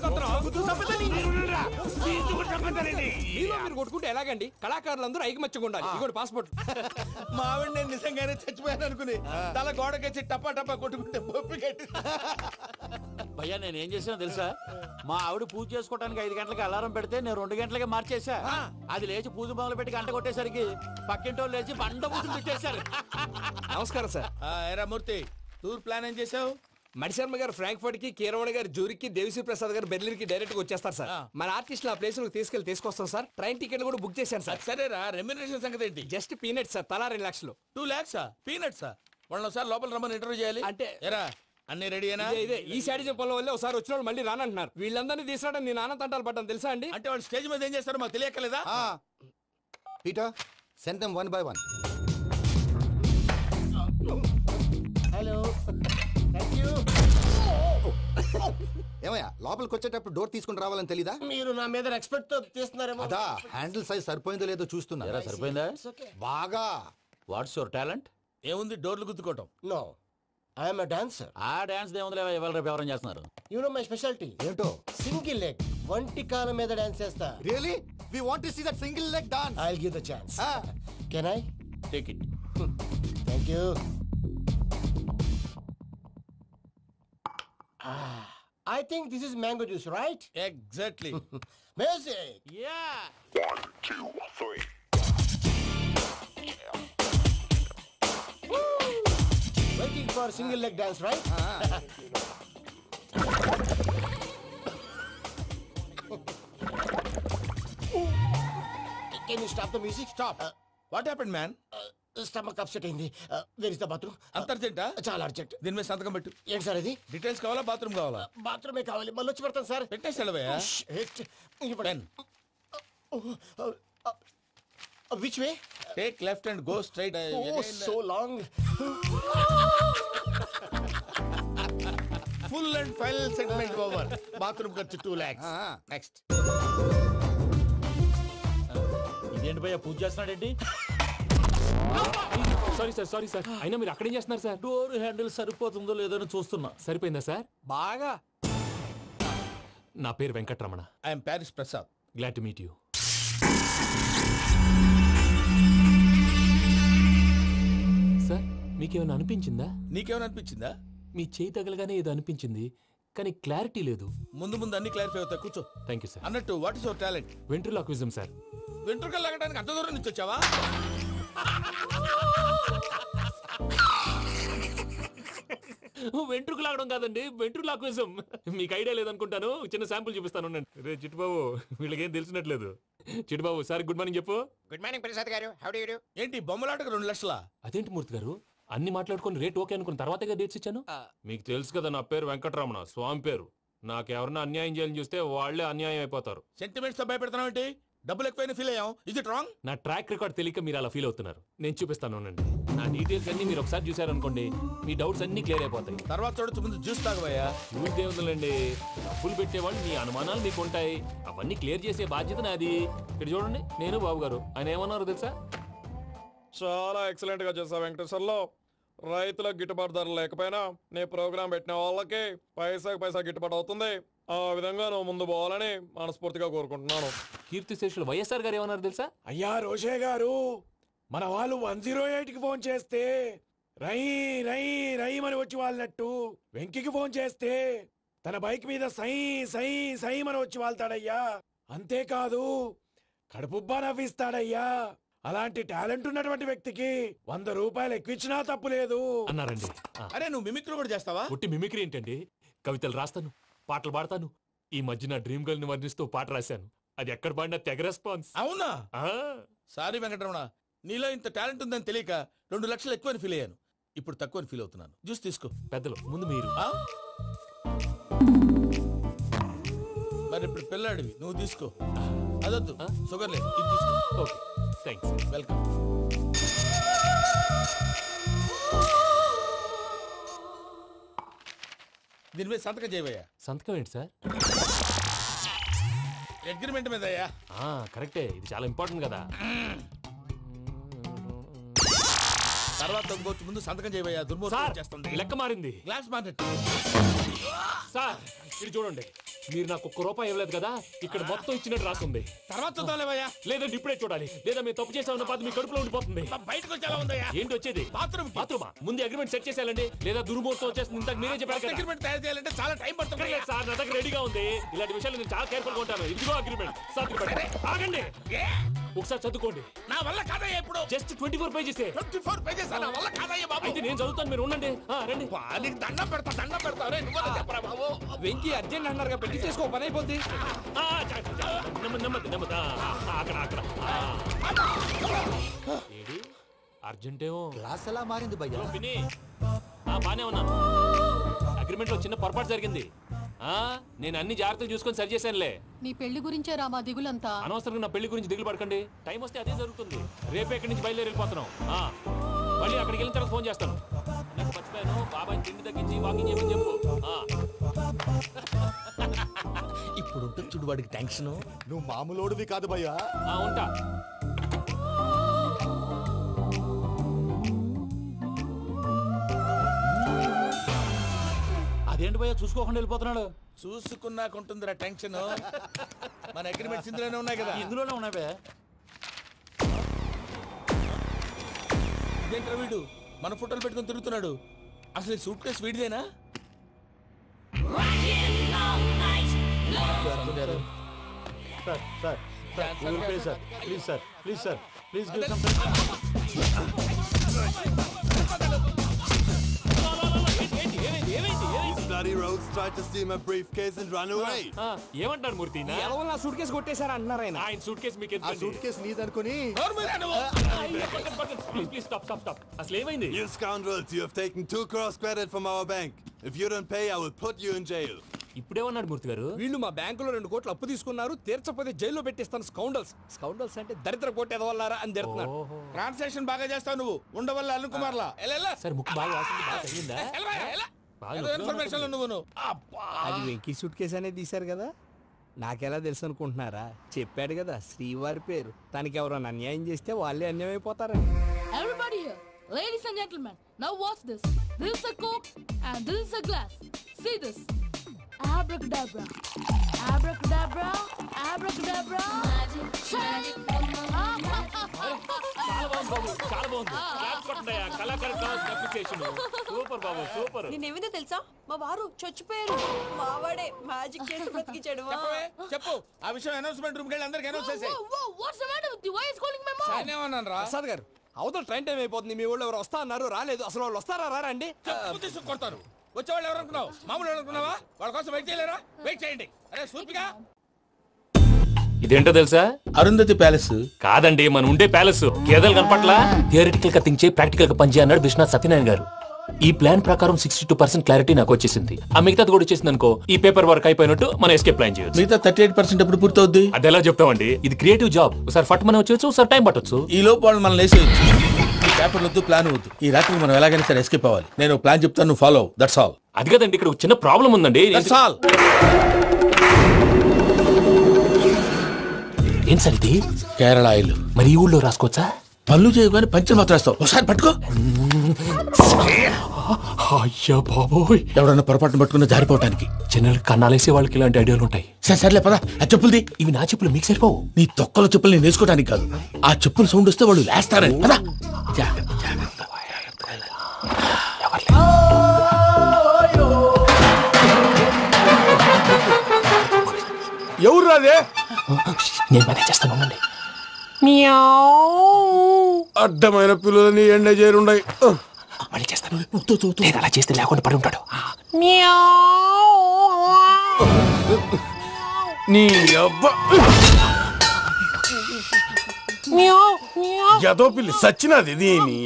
మీరు కొట్టుకుంటే ఎలాగండి? కళాకారులందరూ ఐకమత్యంగా ఉండాలి. ఇదిగోండి పాస్పోర్ట్. మా ఆవిడ నేను నిజంగానే చచ్చిపోయాను అనుకుని తల గోడకొచ్చి టపా టపా కొట్టుకుంటే పొప్పి కట్టి. భయ్యా నేనేం చేసినా తెలుసా? మా ఆవిడ పూజ చేసుకోవడానికి 5 గంటలకి అలారం పెడితే నేను 2 గంటలకి మార్చేసా. అది లేచి పూజ మొదలు పెట్టి గంట కొట్టేసరికి పక్కింటోళ్ళు లేచి బండ పూజలు పెట్టేశారు. నమస్కారం సార్. ఏరా మూర్తి, టూర్ ప్లాన్ ఏం చేసావు? మణిశర్మ గారు ఫ్రాంక్ఫర్ట్ కి, కీరవాణి గారు జూరిక్ కి, దేవిశ్రీ ప్రసాద్ గారు బెర్లిన్ కి డైరెక్ట్ గా వచ్చేస్తారు సార్. మన ఆర్టిస్ట్ ఆ ప్లేస్ తీసుకొస్తాం సార్. ట్రైన్ టికెట్ కూడా బుక్ చేశాను సార్. సరేరా, రెమ్యూనరేషన్ సంగతి ఏంటి? జస్ట్ పీనట్స్ సార్, తలా 2 లక్షలు. 2 lakhs పీనట్సా? వాళ్ళని ఒకసారి లోపల రమ్మని ఇంటర్వ్యూ చేయాలి. అంటే ఎరా అన్ని రెడీ అయినా? ఇదే ఈ శాడిజం పనుల వల్లే ఒకసారి వచ్చిన వాళ్ళు మళ్ళీ రానంటున్నారు. వీళ్ళందరినీ తీసుకురావడం నేను నాన్న తంటాలు పడ్డాను తెలుసా అండి. అంటే వాళ్ళు స్టేజ్ మీద ఏం చేస్తారో మాకు తెలియక్కలేదా? Peter send them 1 by 1. Hello, thank you. ఏమయ్యా లోపలికి వచ్చేటప్పుడు డోర్ తీసుకుని రావాలని తెలీదా? మీరు నా మీద రెస్పెక్ట్ తో తీస్తున్నారేమో. అదా హ్యాండిల్ సైజ్ సరిపోయిందో లేదో చూస్తున్నా. సరిపోయిందా? బాగా. What's your talent? ఏముంది, డోర్లు గుద్దుకోవటం. No, I am a dancer. ఆ డాన్స్ దేవుందిలే, ఇవాళ రేపు ఎవరైనా చేస్తున్నారు. యు నో మై స్పెషాలిటీ ఏంటో? సింగిల్ లెగ్, వంటి కాలం మీద డాన్స్ చేస్తా. Really we want to see that single leg dance. I will give the chance. Can I take it? Thank you. I think this is mango juice, right? Exactly. Music. Yeah. 1, 2, 3. Waiting for single leg dance, right? Can you stop the music? Stop. What happened, man? Stomach upset అయింది. Where is the bathroom? అంత అర్జెంటా? చాలా అర్జెంట్. దీని మీద సంతకం పెట్టు. ఏంటి సార్ ఇది? డీటెయిల్స్ కావాలా, బాత్రూమ్ కావాలా? బాత్రూమే కావాలి, మళ్ళీ వచ్చి పెడతాను sir. పెట్టేసాడవయ్యా. Which way? Take left and go straight. Oh, so long. Full and final segment over. Bathroom ఖర్చు 2 lakhs. Next. ఇదేంటి భయ్యా పూజ చేస్తున్నాడేంటి? సారీ సార్ అయినా మీరు అక్కడేం చేస్తున్నారు సార్? డోర్ హ్యాండిల్ సరిపోతుందో లేదో చూస్తున్నా. సరిపోయిందా సార్? బాగా. నా పేరు Venkataramana. I'm Paris Prasad. Glad to meet you. Sir మీకేమైనా అనిపించిందా? నీకేమైనా అనిపించిందా? మీ చేయి తగలగానే ఏదో అనిపించింది, కానీ క్లారిటీ లేదు. ముందు అన్ని క్లారిఫై అవుతాయి, కూర్చో. Thank you sir. అన్నట్టు what is your talent? Ventriloquism sir. వెంట్రుకలు లాగడానికి అంత దూరం నుంచి వచ్చావా? వెంట్రుకు లాగడం కాదండి, వెంట్రులాక్విజం. మీకు ఐడియా లేదనుకుంటాను, చిన్న శాంపుల్ చూపిస్తాను. రే చిట్టుబాబు, వీళ్ళకేం తెలిసినట్లేదు. చిట్టుబాబు సార్ గుడ్ మార్నింగ్ చెప్పు. గుడ్ మార్నింగ్ ప్రసాద్ గారు. How do you do? ఏంటి బొమ్మలాటకు 2 లక్షలా? అదేంటి మూర్తి గారు, అన్ని మాట్లాడుకుని రేట్ ఓకే అనుకున్న తర్వాతగా డేట్స్ ఇచ్చాను. మీకు తెలుసు కదా నా పేరు వెంకటరమణ, స్వామి పేరు. నాకెవరన్నా అన్యాయం చేయాలని చూస్తే వాళ్లే అన్యాయం అయిపోతారు. సెంటిమెంట్స్ తో భయపెడతావు ఏంటి? డబ్బులు ఎక్కువైనా ఫీల్ అయ్యాం. ఇది రాంగ్. నా ట్రాక్ రికార్డ్ తెలియక మీరు అలా ఫీల్ అవుతున్నారు. నేను చూపిస్తాను ఉండండి. నా డీటెయిల్స్ అన్ని మీరు ఒకసారి చూసారనుకోండి, మీ డౌట్స్ అన్ని క్లియర్ అయిపోతాయి. తర్వాత చూడొచ్చు, ముందు జ్యూస్ తాగబోయా. చూస్తే ఉందండి, డబ్బులు పెట్టేవాళ్ళు మీ అనుమానాలు మీకు ఉంటాయి, అవన్నీ క్లియర్ చేసే బాధ్యత నాది. ఇక్కడ చూడండి, నేను బాబు గారు. ఆయన ఏమన్నారు తెలుసా? చాలా ఎక్సలెంట్ గా చేసావు వెంకటేశ్వర్లో. రైతులకు గిట్టుబాటు ధర లేకపోయినా నీ ప్రోగ్రాం పెట్టిన వాళ్ళకి పైసాకి పైసా గిట్టుబాటు అవుతుంది. ఆ విధంగా నువ్వు ముందు పోవాలని మనస్ఫూర్తిగా కోరుకుంటున్నాను. కీర్తిశేషులు వైఎస్ఆర్ గారు ఏమన్నారు తెలుసా? అయ్యా రోషే గారు, మన వాళ్ళు 108కి ఫోన్ చేస్తే రై రై రై అని వచ్చి వాళ్ళనట్టు, వెంకికి ఫోన్ చేస్తే తన బైక్ మీద సై సై సై అని వచ్చి వాళ్తాడయ్యా. అంతేకాదు కడుపుబ్బా నవ్విస్తాడయ్యా. అలాంటి టాలెంట్ ఉన్నటువంటి వ్యక్తికి 100 రూపాయలు ఎక్కువిచ్చినా తప్పు లేదు అన్నారండి. అరే నువ్వు మిమిక్రీ కూడా చేస్తావా? పుట్టి మిమిక్రీ ఏంటండి, కవితలు రాస్తాను, పాటలు పాడతాను. ఈ మధ్య నా డ్రీమ్ గర్ల్ ని వర్ణిస్తూ పాట రాశాను. అది ఎక్కడ పాడినా తెగ రెస్పాన్స్. అవునా? సారీ వెంకటరమణ, నీలో ఇంత టాలెంట్ ఉందని తెలియక 2 లక్షలు ఎక్కువని ఫీల్ అయ్యాను. ఇప్పుడు తక్కువని ఫీల్ అవుతున్నాను. జ్యూస్ తీసుకో. పెద్దలు ముందు మీరు. మరి ఇప్పుడు పిల్లాడివి, నువ్వు తీసుకో. అదొద్దు, షుగర్ లేదు, ఇది తీసుకో. Okay thanks. వెల్కమ్. దీని మీద సంతకం చేయవయ్యా. సంతకం ఏంటి సార్? అగ్రిమెంట్ మీద అయ్యా. కరెక్టే, ఇది చాలా ఇంపార్టెంట్ కదా. తర్వాత ఇంకొచ్చి ముందు సంతకం చేయవయ్యా. దుర్మోహం చేస్తుంది. లెక్క మారింది. గ్లాస్ మారినట్టు. సార్ ఇది చూడండి, మీరు నాకు 1 రూపాయి ఇవ్వలేదు కదా, ఇక్కడ మొత్తం ఇచ్చినట్టు రాస్తుంది. తర్వాత చూద్దాంలేవయ్యా. లేదంటే ఇప్పుడే చూడాలి, లేదా మేము తప్పు చేసామన్న బాధ మీ కడుపులో ఉండిపోతుంది. బయటకు వచ్చేలా ఉందయ్యా. ఏంటి వచ్చేది? బాత్రూమా? ముందు అగ్రిమెంట్ సెట్ చేసేయాలండి, లేదా దుర్మూర్తం వచ్చేస్తుంది. ఇంతకు మీరే చెప్పారు కదా. అగ్రిమెంట్ తయారు చేయాలంటే చాలా టైం పడుతుంది సార్. నా దగ్గర రెడీగా ఉంది. ఇలాంటి విషయాలు నేను చాలా కేర్ఫుల్ గా ఉంటాను. ఇదిగో అగ్రిమెంట్. ఆగండి. ఒకసారి చదువుకోండి. నా వల్ల కాదయ్యా ఇప్పుడు. Just 24 pages. 24 పేజెస్ నా వల్ల కాదయ్యా బాబు. అయితే నేను చదువుతాను, మీరు ఉండండి. రండి. నీకు దండం పెడతా రే నువ్వు చెప్పరా బాబు. వెంకీ అర్జెంట్ అన్నారుగా, పెళ్లి చేసుకో, పని అయిపోద్ది. నెమ్మది. అక్కడ ఏడి అర్జెంటేమో. క్లాస్ ఎలా మారింది భయ్యా? బానే ఉన్నాను. అగ్రిమెంట్ లో చిన్న పొరపాటు జరిగింది. నేను అన్ని జాగ్రత్తలు చూసుకొని సరి చేశానులే. నీ పెళ్లి గురించే రా మా దిగులంతా. అనవసరంగా నా పెళ్లి గురించి దిగులు పడకండి. టైం వస్తే అదే జరుగుతుంది. రేపే ఇక్కడి నుంచి బయలుదేరి వెళ్ళిపోతున్నాం. మళ్ళీ అక్కడికి వెళ్ళిన తర్వాత ఫోన్ చేస్తాను. నాకు మర్చిపోయాను, బాబాయ్ తిండి తగ్గించి వాకింగ్ చేయమని చెప్పు. ఇప్పుడు ఉంటుంది చూడు వాడికి టెన్షన్. నువ్వు మామూలోడివి కాదు భయ్యా. ఉంటా. అదేంటి భయ్యా చూసుకోకుండా వెళ్ళిపోతున్నాడు? చూసుకున్నాకుంటుందిరా టెన్షన్. మన అగ్రిమెంట్స్ ఇందులోనే ఉన్నాయి కదా. ఇందులోనే ఉన్నాయి భయ్యా. ఇదేంట్రా వీడు మన ఫోటోలు పెట్టుకొని తిరుగుతున్నాడు? అసలు సూట్ కేసు వీడిదేనా? ఏమంటారు మూర్తి? నా సూట్ కేసు కొట్టేశారా అంటున్నారు ఆయన. ఆయన సూట్ కేసు మీకు సూట్ కేసు నీదనుకుని. అసలు ఏమైంది? You scoundrels, you have taken 2 crores credit from our bank. If you don't pay, I will put you in jail. ఇప్పుడేమన్నాడు మూర్తి గారు? వీళ్ళు మా బ్యాంకులో 2 కోట్లు అప్పు తీసుకున్నారు, తీర్చకపోతే జైల్లో పెట్టిస్తాను. స్కౌండల్స్ అంటే దరిద్ర కోట ఎదవల్లారా అని తిడుతున్నారు. ట్రాన్సాక్షన్ బాగా చేస్తావు నువ్వు. ఉండవల్ల అరుణ్ కుమార్ లా. సార్ ముక్కు బాగా వాసింది, బాగా తగిలిందా? ఇన్ఫర్మేషన్ నువ్వు. అది వెంకీ సూట్ కేసు అనేది తీశారు కదా, నాకెలా తెలుసు అనుకుంటున్నారా? చెప్పాడు కదా శ్రీవారి పేరు. తనకి ఎవరైనా అన్యాయం చేస్తే వాళ్ళే అన్యాయం అయిపోతారని. Everybody here, ladies and gentlemen, now watch this. This is a coke and this is a glass. See this. Abracadabra, abracadabra, abracadabra. చాలా బాగుంది బాబు, చాలా బాగుంది. కళాకారు అప్లికేషన్ సూపర్ బాబు, సూపర్. నేనేమిందో తెలుసా, మా వారు చచ్చిపోయారు. మావాడే మ్యాజిక్ చేసి బ్రతికించాడు. చెప్పు ఆ విషయం. అనౌన్స్మెంట్ రూమ్ కి వెళ్ళి అందరికి అనౌన్స్ చేసేయ్. What's the matter with you? Why is calling my mom? నేనేమన్నాను రా ప్రసాద్ గారు, అవతల ట్రైన్ టైం అయిపోతుంది. మీ వాళ్ళు ఎవరు వస్తా అన్నారు, రాలేదు. అసలు వాళ్ళు వస్తారా రారా అండి? కొడతారు. వచ్చేవాళ్ళు ఎవరు అనుకున్నావు? మామూలు అనుకున్నావా? వాళ్ళ కోసం వెయిట్ చేయలేరా? వెయిట్ చేయండి. అరే సూపిగా. ఇదేంటో తెలుసా? అరుంధతి ప్యాలెస్ కాదండి, మన ఉండే ప్యాలెస్. గేదెలు కనపట్లా? థియరిటికల్ గా థింక్ చేయి, ప్రాక్టికల్ గా పనిచేయ అన్నాడు విశ్వనాథ్ సత్యనారాయణ గారు. ఈ ప్లాన్ ప్రకారం 62% క్లారిటీ నాకు వచ్చేసింది. ఆ మిగతాది కూడా వచ్చేసింది అనుకో, ఈ పేపర్ వర్క్ అయిపోయినట్టు మనం ఎస్కేప్ ప్లాన్ చేయొచ్చు. మిగతా 38% ఎప్పుడు పూర్తవుద్ది? అది ఎలా చెప్తామండి? ఇది క్రియేటివ్ జాబ్. ఒకసారి ఫట్ మనం వచ్చేచ్చు, ఒకసారి టైం పట్టొచ్చు. ఈ లోపు వాళ్ళు మనం లేసేయచ్చు. ఈ పేపర్ వద్దు, ప్లాన్ వద్దు. ఈ రాత్రికి మనం ఎలాగైనా సరే ఎస్కేప్ అవ్వాలి. నేను ప్లాన్ చెప్తాను, నువ్వు ఫాలో. That's all. అది కదండి, ఇక్కడ చిన్న ప్రాబ్లం ఉందండి. That's all. ఏం సార్ ఇది? కేరళ ఆయిల్. మరి ఈ ఊళ్ళో రాసుకోవచ్చా? పనులు చేయగానే పంచర్ మాత్రం వేస్తావు. ఒకసారి పట్టుకో. అయ్యా బాబోయ్, ఎవడన్నా పొరపాటున పట్టుకున్న జారిపోవటానికి. జనరల్ కన్నాలేసే వాళ్ళకి ఇలాంటి ఐడియాలు ఉంటాయి. సర్లే పదా. ఆ చెప్పులది. ఇవి నా చెప్పులు మీకు సరిపోవు. నీ తొక్కల చెప్పులు నేను వేసుకోవడానికి కాదు, ఆ చెప్పులు సౌండ్ వస్తే వాళ్ళు లేస్తారని. పదా. జాగ్రత్త జాగ్రత్త. ఎవరు రాదే? నేను బాగా చేస్తాను. అడ్డమైన పిల్లలని ఎండ చేరుండయి. మళ్ళీ చేస్తాను. లేదు, అలా చేస్తే లేకుండా పడి ఉంటాడు. నీ అబ్బా ఎదో పిల్లి సచ్చినది దీని.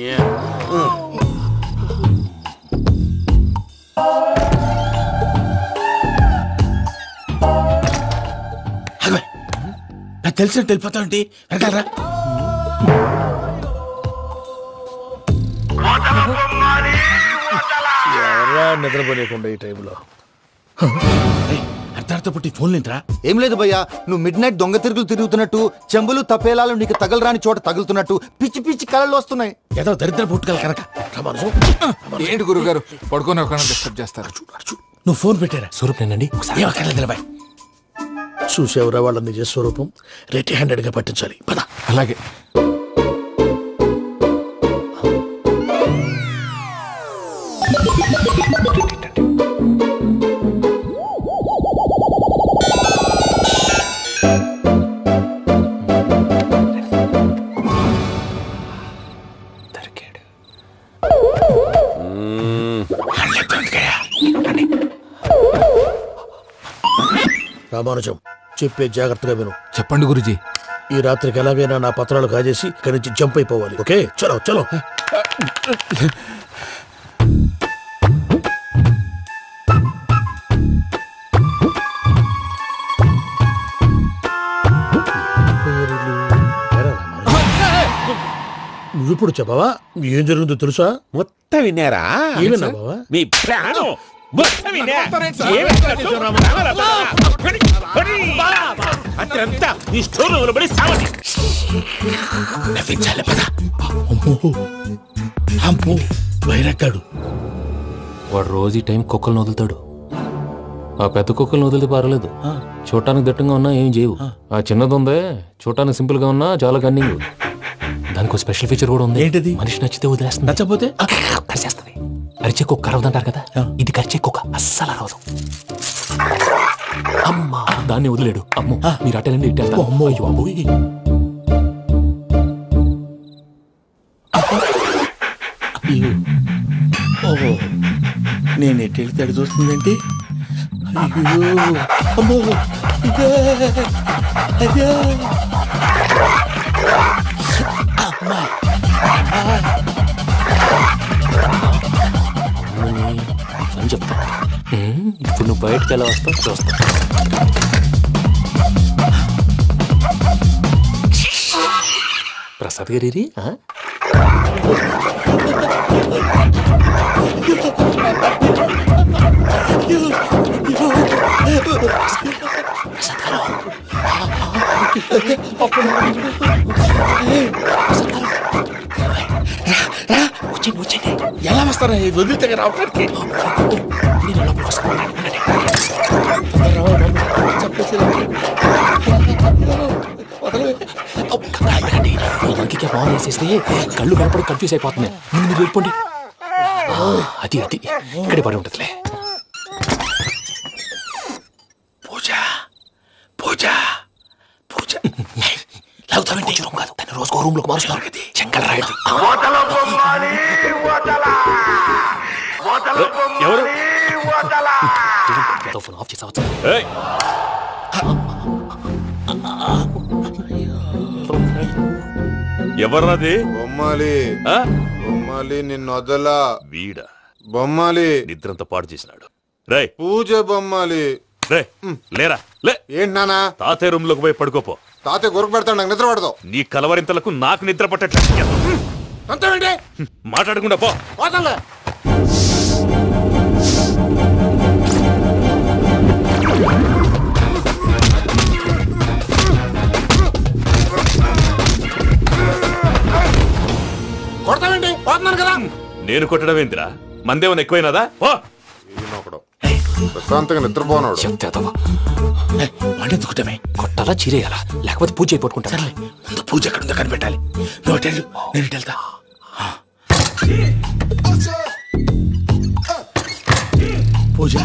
తెలిసినట్టు వెళ్ళిపోతావుంటి. వెనకాలరా. ఎవరా నిద్రపోలేకుండా ఈ టైంలో? అర్ధార్థ పుట్టి ఫోన్ లేంట్రా. ఏం లేదు భయ్యా, నువ్వు మిడ్ నైట్ దొంగ తిరుగులు తిరుగుతున్నట్టు, చెంబులు తపేలాలు నీకు తగలరాని చోట తగులుతున్నట్టు పిచ్చి పిచ్చి కళలు వస్తున్నాయి. ఏదో దరిద్ర పుట్టుకల కనుక. ఏంటి గురుగారు పడుకొని ఒక డిస్టర్బ్ చేస్తారు? నువ్వు ఫోన్ పెట్టారా? స్వరూప్ నేనండి. నిలబాయ్. చూసేవరా వాళ్ళ నిజ స్వరూపం. రెట్టి హ్యాండెడ్ గా పట్టించాలి. పద. అలాగే. రామానుజం చెప్పే జాగ్రత్తగా విను. చెప్పండి గురుజీ. ఈ రాత్రికి ఎలాగైనా నా పత్రాలు కాజేసి ఇక్కడి నుంచి జంప్ అయిపోవాలి. ఓకే, చలో చలో. నువ్విప్పుడు చెప్పవా ఏం జరుగుతుందో తెలుసా? మొత్తం విన్నారా? ఏమన్నా బావా? మీ ప్రాణం మొత్తం విన్నా. అతనంతా ఈ స్టోర్ రూమ్ లో పడి సావండి. నవ్వించాలి పద. అమ్మో బైరక్కాడు. వాడు రోజు ఈ టైం కుక్కలను వదులుతాడు. ఆ పెద్ద కుక్కలను వదిలితే పర్లేదు, చూడటానికి దట్టంగా ఉన్నా ఏం చేయవు. ఆ చిన్నది ఉందే చూడటానికి సింపుల్ గా ఉన్నా చాలా కన్నింగ్. దానికి ఒక స్పెషల్ ఫీచర్ కూడా ఉంది. ఏంటిది? మనిషి నచ్చితే వదిలేస్తుంది, నచ్చపోతే కరిచేస్తుంది. అరిచే కుక్క అరవదంటారు కదా, ఇది కరిచే కుక్క అస్సలు అరవదు. అమ్మా దాన్ని వదిలేడు. అమ్మో మీరు అటెండి ఇటు వెళ్తారు. అమ్మో బాబోయ్. ఓహో నేను ఎటు వెళ్తే అడు చూస్తుందంటే అయ్యో అమ్మో అయ్యో అమ్మా అని చెప్తా. ఇప్పుడు నువ్వు బయటకు ఎలా వస్తావు చూస్తా. ప్రసాద్ గారి ఎలా వస్తారా వదిలితే రావడానికి? ఫోన్ వేసేస్తే కళ్ళు కనపడి కన్ఫ్యూజ్ అయిపోతున్నాయి. మీరు వెళ్ళిపోండి. అది అది ఇక్కడే పడి ఉంటుందిలే. పూజ పూజ పూజ లాగుతామంటే రూమ్ కాదు, తన రోజుకో రూమ్ లోకి మారుస్తున్నారు కదా శంకర్ రాయుడు. ఎవరు ఫోన్ ఆఫ్ చేసావచ్చు. ఎవరది? బొమ్మాలి బొమ్మాలి నిన్ను వదలా. వీడా బొమ్మాలి నిద్రంతా పాడు చేసినాడు. రే పూజ బొమ్మాలి. రే లేరా లే. ఏంటి నానా? తాతయ్య రూమ్ లోకి పోయి పడుకోపో. తాతయ్య గురకు పెడతాడు, నాకు నిద్ర పడతావు. నీ కలవరింతలకు నాకు నిద్ర పట్టేట. మాట్లాడకుండా పో. కొడతామండి పోతున్నాను కదా. నేను కొట్టడం ఏందిరా? మందేమన్నా ఎక్కువైనదా? పో. ప్రశాంతంగా నిద్రపోనాడు. వాడెందుకుంటామే? కొట్టాలా చీరేయాలా లేకపోతే పూజ అయిపోట్టుకుంటా. సర్లే ముందు పూజ ఎక్కడ ఉందో కనిపెట్టాలి. నువ్వు వెళ్ళు, నేను ఇటు వెళ్తా. పూజ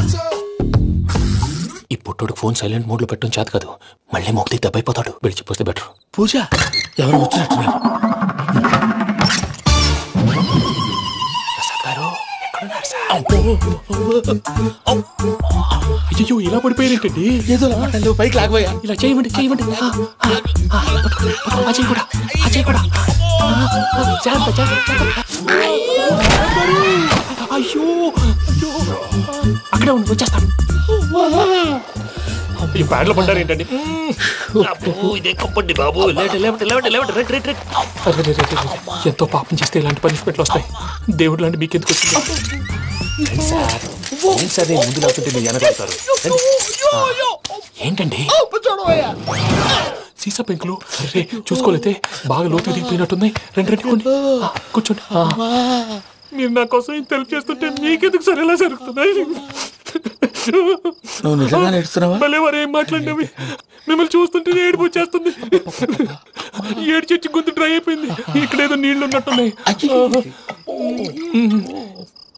ఈ పుట్టోడికి ఫోన్ సైలెంట్ మోడ్ లో పెట్టడం చేత కాదు, మళ్ళీ మొక్కి దెబ్బైపోతాడు. విడిచిపోతే బెటర్. పూజ ఎవరు వచ్చినట్టున్నారు? అయ్యో ఇలా పడిపోయారేంటండి? ఏదో పైకి లాగబోయా. ఇలా చేయమండి చేయమండి. అజయ్ కూడా అజయ్ కూడా అయ్యో అక్కడే ఉండి వచ్చేస్తాను. ఈ ప్యాడ్లో పడ్డారు ఏంటండి? ఎంతో పాపం చేస్తే ఇలాంటి పనిష్మెంట్లు వస్తాయి. దేవుడు లాంటి మీకెందుకు వచ్చింది? సార్ నేను ముందు లేకుంటే మీరు వెనకాడతారు. ఏంటండి సీసా పెంకులు? అరే చూసుకోలేతే బాగా లోతు దిగిపోయినట్టున్నాయి. రెండు రెండు కూర్చోండి. మీరు నా కోసం ఇంత హెల్ప్ చేస్తుంటే మీకెందుకు సరే ఎలా జరుగుతున్నాయి? నువ్వు నిజంగా నేర్చుతున్నావా? భలే వారు ఏం మాట్లాడినవి. మిమ్మల్ని చూస్తుంటే ఏడుపు వచ్చేస్తుంది. ఏడు చెట్టు గొంతు డ్రై అయిపోయింది. ఇక్కడ ఏదో నీళ్లు ఉన్నట్టున్నాయి.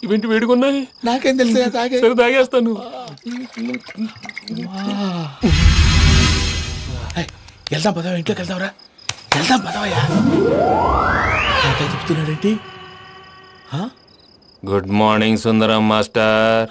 ఇవేంటి వేడుకున్నాయి? నాకేం తెలుసు. సరే తాగేస్తాను. వెళ్దాం పదవా, ఇంట్లోకి వెళ్దాంరా. వెళ్దాం పదవయ్యా. చెప్తున్నాడేంటి? గుడ్ మార్నింగ్ సుందరం మాస్టర్.